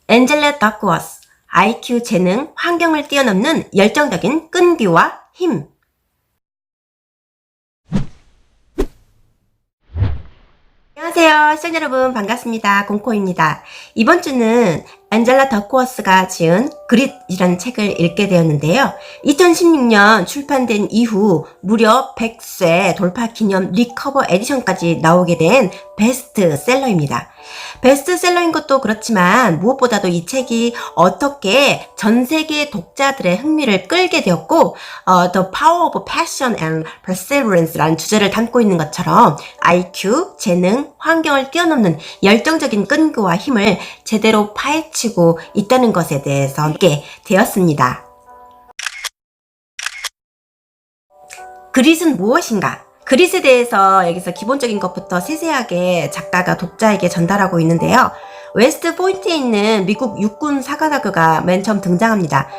엔젤라 더크워스, IQ, 재능, 환경을 뛰어넘는 열정적인 끈기와 힘. 안녕하세요. 시청자 여러분 반갑습니다. 공코입니다. 이번 주는 엔젤라 더크워스가 지은 그릿이라는 책을 읽게 되었는데요. 2016년 출판된 이후 무려 100쇄 돌파 기념 리커버 에디션까지 나오게 된 베스트셀러입니다. 베스트셀러인 것도 그렇지만 무엇보다도 이 책이 어떻게 전 세계 독자들의 흥미를 끌게 되었고 The Power of Passion and Perseverance라는 주제를 담고 있는 것처럼 IQ, 재능, 환경을 뛰어넘는 열정적인 끈기와 힘을 제대로 파헤치고 있다는 것에 대해서 알게 되었습니다. 그릿은 무엇인가? 그릿에 대해서 여기서 기본적인 것부터 세세하게 작가가 독자에게 전달하고 있는데요. 웨스트 포인트에 있는 미국 육군 사관학교가 맨 처음 등장합니다.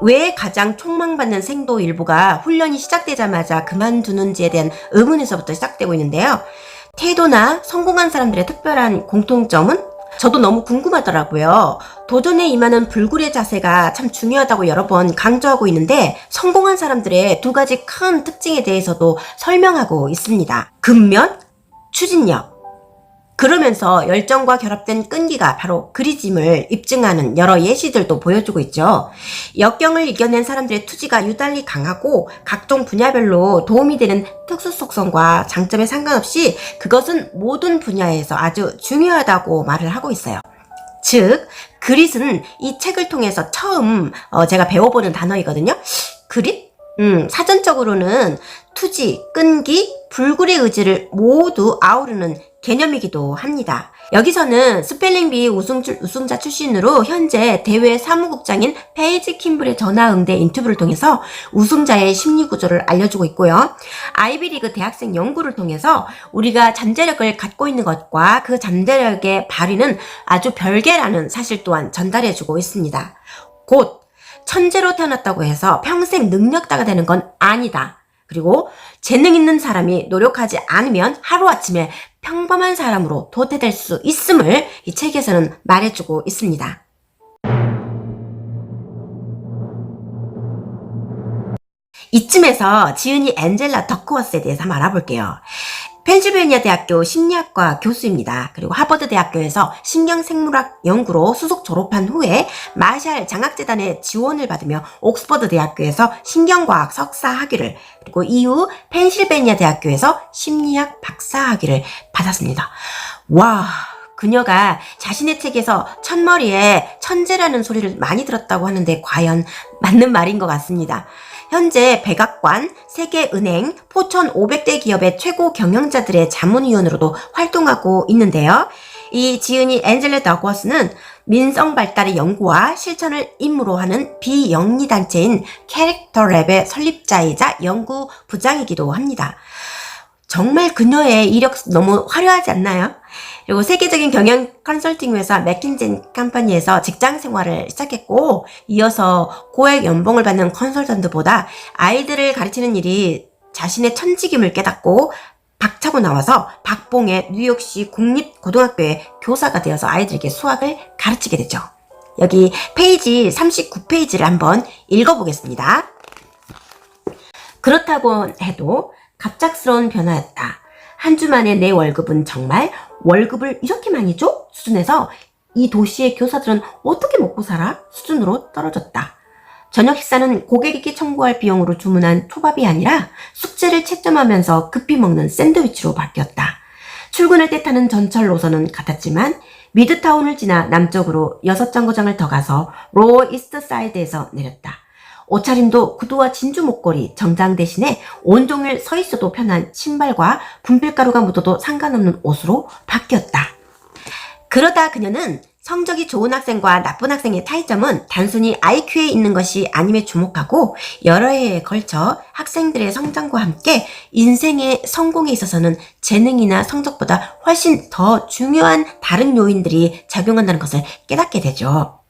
왜 가장 촉망받는 생도 일부가 훈련이 시작되자마자 그만두는지에 대한 의문에서부터 시작되고 있는데요. 태도나 성공한 사람들의 특별한 공통점은 저도 너무 궁금하더라고요. 도전에 임하는 불굴의 자세가 참 중요하다고 여러 번 강조하고 있는데 성공한 사람들의 두 가지 큰 특징에 대해서도 설명하고 있습니다. 근면, 추진력. 그러면서 열정과 결합된 끈기가 바로 그릿임을 입증하는 여러 예시들도 보여주고 있죠. 역경을 이겨낸 사람들의 투지가 유달리 강하고 각종 분야별로 도움이 되는 특수 속성과 장점에 상관없이 그것은 모든 분야에서 아주 중요하다고 말을 하고 있어요. 즉, 그릿은 이 책을 통해서 처음 제가 배워보는 단어이거든요. 그릿? 사전적으로는 투지, 끈기, 불굴의 의지를 모두 아우르는 개념이기도 합니다. 여기서는 스펠링비 우승자 출신으로 현재 대회 사무국장인 페이지 킴블의 전화응대 인터뷰를 통해서 우승자의 심리구조를 알려주고 있고요. 아이비리그 대학생 연구를 통해서 우리가 잠재력을 갖고 있는 것과 그 잠재력의 발휘는 아주 별개라는 사실 또한 전달해주고 있습니다. 곧 천재로 태어났다고 해서 평생 능력자가 되는 건 아니다. 그리고 재능 있는 사람이 노력하지 않으면 하루아침에 평범한 사람으로 도태될 수 있음을 이 책에서는 말해주고 있습니다. 이쯤에서 지은이 엔젤라 더크워스에 대해서 한번 알아볼게요. 펜실베니아 대학교 심리학과 교수입니다. 그리고 하버드 대학교에서 신경생물학 연구로 수석 졸업한 후에 마샬 장학재단의 지원을 받으며 옥스퍼드 대학교에서 신경과학 석사 학위를, 그리고 이후 펜실베니아 대학교에서 심리학 박사 학위를 받았습니다. 와, 그녀가 자신의 책에서 첫머리에 천재라는 소리를 많이 들었다고 하는데 과연 맞는 말인 것 같습니다. 현재 백악관, 세계은행, 포천 500대 기업의 최고 경영자들의 자문위원으로도 활동하고 있는데요. 이 지은이 엔젤라 더크워스는 민성 발달의 연구와 실천을 임무로 하는 비영리단체인 캐릭터랩의 설립자이자 연구부장이기도 합니다. 정말 그녀의 이력 너무 화려하지 않나요? 그리고 세계적인 경영 컨설팅 회사 맥킨지 컴퍼니에서 직장 생활을 시작했고, 이어서 고액 연봉을 받는 컨설턴트보다 아이들을 가르치는 일이 자신의 천직임을 깨닫고 박차고 나와서 박봉의 뉴욕시 국립고등학교의 교사가 되어서 아이들에게 수학을 가르치게 되죠. 여기 페이지 39페이지를 한번 읽어보겠습니다. 그렇다고 해도 갑작스러운 변화였다. 한 주 만에 내 월급은 정말 월급을 이렇게 많이 줘? 수준에서 이 도시의 교사들은 어떻게 먹고 살아? 수준으로 떨어졌다. 저녁 식사는 고객에게 청구할 비용으로 주문한 초밥이 아니라 숙제를 채점하면서 급히 먹는 샌드위치로 바뀌었다. 출근할 때 타는 전철 노선은 같았지만 미드타운을 지나 남쪽으로 6정거장을 더 가서 로어 이스트 사이드에서 내렸다. 옷차림도 구두와 진주 목걸이, 정장 대신에 온종일 서 있어도 편한 신발과 분필가루가 묻어도 상관없는 옷으로 바뀌었다. 그러다 그녀는 성적이 좋은 학생과 나쁜 학생의 차이점은 단순히 IQ에 있는 것이 아님에 주목하고 여러 해에 걸쳐 학생들의 성장과 함께 인생의 성공에 있어서는 재능이나 성적보다 훨씬 더 중요한 다른 요인들이 작용한다는 것을 깨닫게 되죠.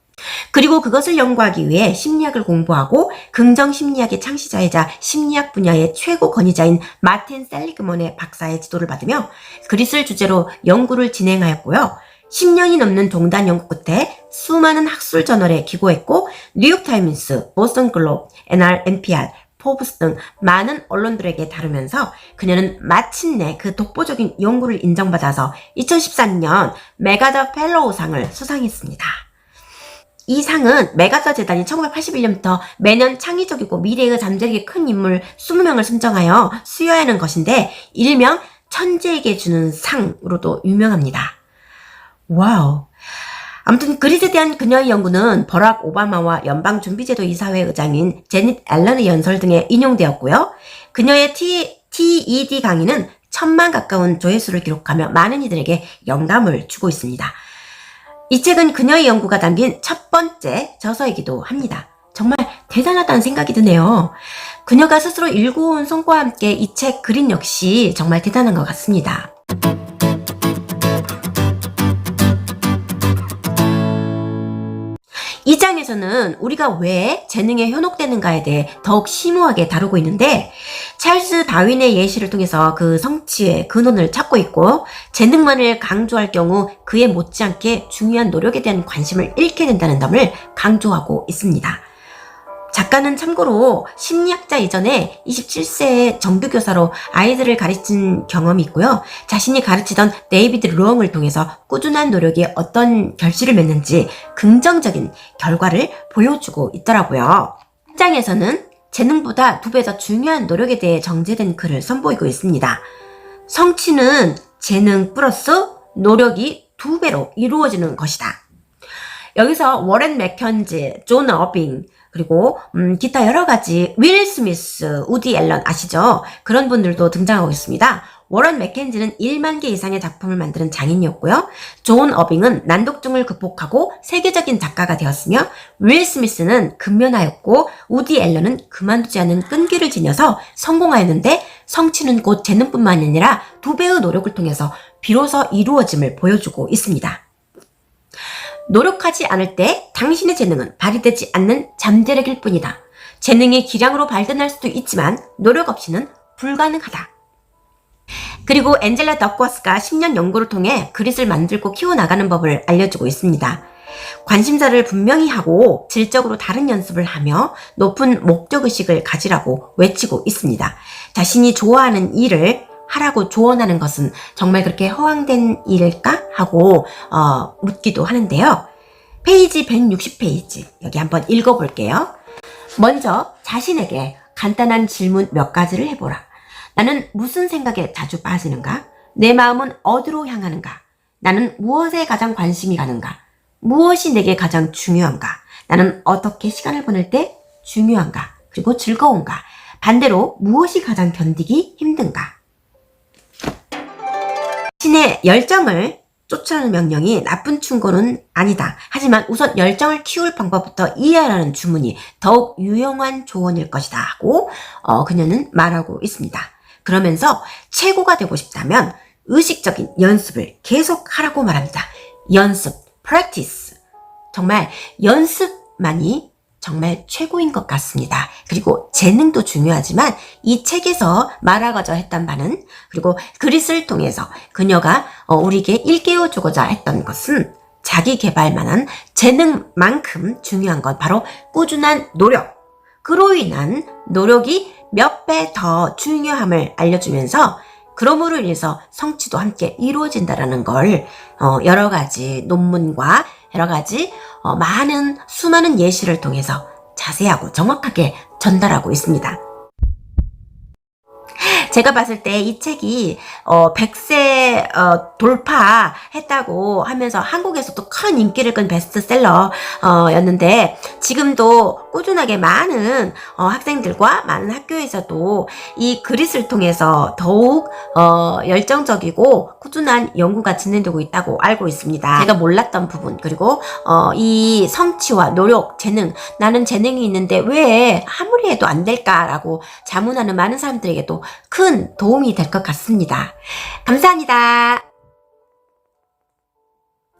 그리고 그것을 연구하기 위해 심리학을 공부하고 긍정심리학의 창시자이자 심리학 분야의 최고 권위자인 마틴 셀리그먼의 박사의 지도를 받으며 그릿을 주제로 연구를 진행하였고요. 10년이 넘는 동단 연구 끝에 수많은 학술 저널에 기고했고 뉴욕타임스, 보스턴 글로브, NPR, 포브스 등 많은 언론들에게 다루면서 그녀는 마침내 그 독보적인 연구를 인정받아서 2014년 메가더 펠로우상을 수상했습니다. 이 상은 메가더 재단이 1981년부터 매년 창의적이고 미래의 잠재력이 큰 인물 20명을 선정하여 수여하는 것인데 일명 천재에게 주는 상으로도 유명합니다. 와우. 아무튼 그릿에 대한 그녀의 연구는 버락 오바마와 연방준비제도 이사회 의장인 제닛 앨런의 연설 등에 인용되었고요. 그녀의 TED 강의는 1000만 가까운 조회수를 기록하며 많은 이들에게 영감을 주고 있습니다. 이 책은 그녀의 연구가 담긴 첫 번째 저서이기도 합니다. 정말 대단하다는 생각이 드네요. 그녀가 스스로 일궈온 성과와 함께 이 책 그릿 역시 정말 대단한 것 같습니다. 이 장에서는 우리가 왜 재능에 현혹되는가에 대해 더욱 심오하게 다루고 있는데 찰스 다윈의 예시를 통해서 그 성취의 근원을 찾고 있고 재능만을 강조할 경우 그에 못지않게 중요한 노력에 대한 관심을 잃게 된다는 점을 강조하고 있습니다. 작가는 참고로 심리학자 이전에 27세의 정규교사로 아이들을 가르친 경험이 있고요. 자신이 가르치던 데이비드 롱을 통해서 꾸준한 노력이 어떤 결실을 맺는지 긍정적인 결과를 보여주고 있더라고요. 현장에서는 재능보다 2배 더 중요한 노력에 대해 정제된 글을 선보이고 있습니다. 성취는 재능 플러스 노력이 2배로 이루어지는 것이다. 여기서 워렌 맥켄지, 존 어빙, 그리고 기타 여러가지 윌 스미스, 우디 앨런 아시죠? 그런 분들도 등장하고 있습니다. 워런 맥켄지는 1만 개 이상의 작품을 만드는 장인이었고요. 존 어빙은 난독증을 극복하고 세계적인 작가가 되었으며 윌 스미스는 근면하였고 우디 앨런은 그만두지 않는 끈기를 지녀서 성공하였는데 성취는 곧 재능뿐만 아니라 2배의 노력을 통해서 비로소 이루어짐을 보여주고 있습니다. 노력하지 않을 때 당신의 재능은 발휘되지 않는 잠재력일 뿐이다. 재능이 기량으로 발견할 수도 있지만 노력 없이는 불가능하다. 그리고 앤젤라 덕워스가 10년 연구를 통해 그릿을 만들고 키워나가는 법을 알려주고 있습니다. 관심사를 분명히 하고 질적으로 다른 연습을 하며 높은 목적의식을 가지라고 외치고 있습니다. 자신이 좋아하는 일을 하라고 조언하는 것은 정말 그렇게 허황된 일일까? 하고 묻기도 하는데요. 페이지 160페이지 여기 한번 읽어볼게요. 먼저 자신에게 간단한 질문 몇 가지를 해보라. 나는 무슨 생각에 자주 빠지는가? 내 마음은 어디로 향하는가? 나는 무엇에 가장 관심이 가는가? 무엇이 내게 가장 중요한가? 나는 어떻게 시간을 보낼 때 중요한가? 그리고 즐거운가? 반대로 무엇이 가장 견디기 힘든가? 자신의 열정을 쫓아가는 명령이 나쁜 충고는 아니다. 하지만 우선 열정을 키울 방법부터 이해하라는 주문이 더욱 유용한 조언일 것이다 하고 그녀는 말하고 있습니다. 그러면서 최고가 되고 싶다면 의식적인 연습을 계속하라고 말합니다. 연습, practice. 정말 연습만이 정말 최고인 것 같습니다. 그리고 재능도 중요하지만 이 책에서 말하고자 했던 바는 그리고 그릿을 통해서 그녀가 우리에게 일깨워주고자 했던 것은 자기 개발만한 재능만큼 중요한 건 바로 꾸준한 노력. 그로 인한 노력이 몇 배 더 중요함을 알려주면서 그러므로 인해서 성취도 함께 이루어진다라는 걸 여러 가지 논문과 여러 가지 많은 수많은 예시를 통해서 자세하고 정확하게 전달하고 있습니다. 제가 봤을 때 이 책이 100세 돌파했다고 하면서 한국에서도 큰 인기를 끈 베스트셀러 였는데 지금도 꾸준하게 많은 학생들과 많은 학교에서도 이 그릿을 통해서 더욱 열정적이고 꾸준한 연구가 진행되고 있다고 알고 있습니다. 제가 몰랐던 부분 그리고 이 성취와 노력, 재능 나는 재능이 있는데 왜 아무리 해도 안 될까라고 자문하는 많은 사람들에게도 큰 도움이 될 것 같습니다. 감사합니다.